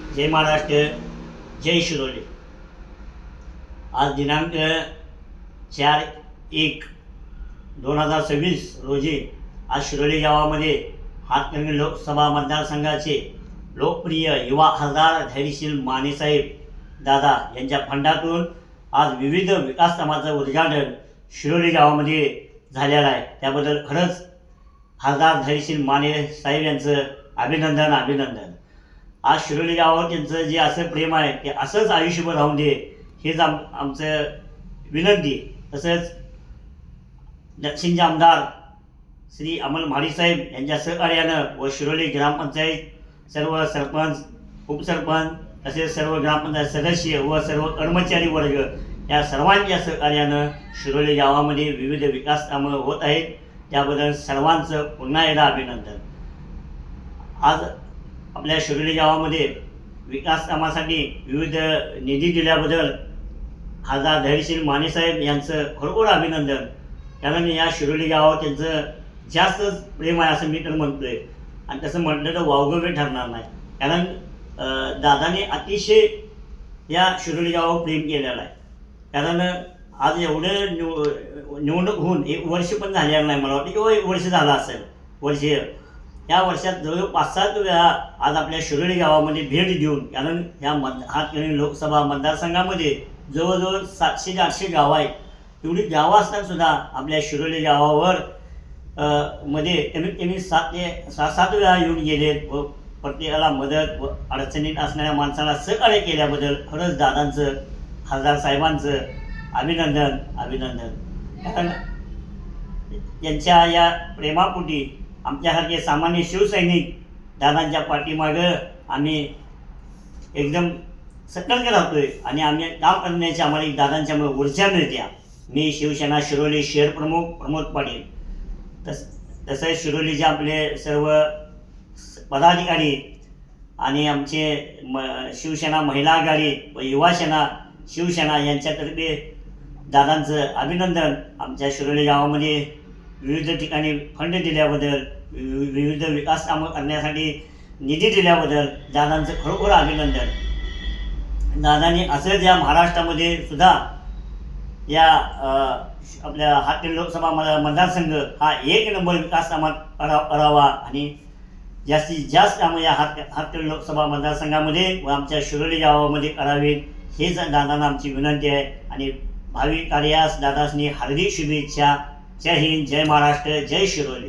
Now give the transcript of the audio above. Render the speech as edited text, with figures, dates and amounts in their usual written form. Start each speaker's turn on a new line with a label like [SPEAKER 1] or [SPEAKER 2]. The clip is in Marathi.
[SPEAKER 1] जय महाराष्ट्र, जय शिरोली। आज दिनांक 4/1/2026 रोजी आज शिरोली गावामध्ये हातकणंगले लोकसभा मतदारसंघाचे लोकप्रिय युवा खासदार धैर्यशील मानेसाहेब दादा यांच्या फंडातून आज विविध विकास कामाचं उद्घाटन शिरोली गावामध्ये झालेलं आहे। त्याबद्दल खरंच खासदार धैर्यशील माने साहेब यांचं अभिनंदन। आज शिरोली गावावर त्यांचं जे असं प्रेम आहे ते असंच आयुष्यभर राहून दे हेच आमचं विनंती। तसंच दक्षिणचे आमदार श्री अमल म्हाडिक यांच्या सहकार्यानं व शिरोली ग्रामपंचायत सर्व सरपंच, उपसरपंच तसेच सर्व ग्रामपंचायत सदस्य व सर्व कर्मचारी वर्ग या सर्वांच्या सहकार्यानं शिरोली गावामध्ये विविध विकास कामं होत आहेत। त्याबद्दल सर्वांचं पुन्हा एकदा अभिनंदन। आज आपल्या शिरोली गावामध्ये विकास कामासाठी विविध निधी दिल्याबद्दल खासदार धैर्यशील मानेसाहेब यांचं खरोखर अभिनंदन। कारण या शिरोली गावावर त्यांचं जास्तच प्रेम आहे असं मी तर म्हणतोय, आणि तसं म्हटलं तर वावगं ठरणार नाही। कारण दादाने अतिशय या शिरोली गावावर प्रेम केलेलं आहे। कारण आज एवढं निवडणूक होऊन 1 वर्ष पण झालेलं नाही, मला वाटतं किंवा 1 वर्ष झालं असेल। या वर्षात जवळ 5-7 वेळा आज आपल्या शिरोली गावामध्ये भेट देऊन, कारण ह्या हातकणंगले लोकसभा मतदारसंघामध्ये जवळजवळ 700 ते 800 गावं आहेत। एवढी गावं असताना सुद्धा आपल्या शिरोली गावावर मध्ये कमीत कमी 7 वेळा येऊन गेलेत व प्रत्येकाला मदत व अडचणीत असणाऱ्या माणसाला सहकार्य केल्याबद्दल खरंच दादांचं, खासदार साहेबांचं अभिनंदन। कारण त्यांच्या या प्रेमापोटी आमच्यासारखे सामान्य शिवसैनिक दादांच्या पाठीमागं आम्ही एकदम सतर्क राहतोय आणि आम्ही काम करण्याची आम्हाला दादांच्यामुळे ऊर्जा मिळते। मी शिवसेना शिरोली शहर प्रमुख प्रमोद पाटील, तसेच शिरोलीचे आपले सर्व पदाधिकारी आणि आमचे शिवसेना महिला आघाडी व युवा सेना शिवसेना यांच्यातर्फे दादांचं अभिनंदन। आमच्या शिरोली गावामध्ये विविध ठिकाणी फंड दिल्याबद्दल, विविध विकास कामं करण्यासाठी निधी दिल्याबद्दल दादांचं खरोखर अभिनंदन। दादांनी असंच या महाराष्ट्रामध्ये सुद्धा या आपल्या हातकणंगले लोकसभा मतदारसंघ हा 1 नंबर विकास कामात करावा आणि जास्तीत जास्त कामं या हातकणंगले लोकसभा मतदारसंघामध्ये व आमच्या शिरोली गावामध्ये करावीत हेच दादांना आमची विनंती आहे। आणि भावी कार्यास दादांनी हार्दिक शुभेच्छा। जय हिंद, जय महाराष्ट्र, जय शिरोली।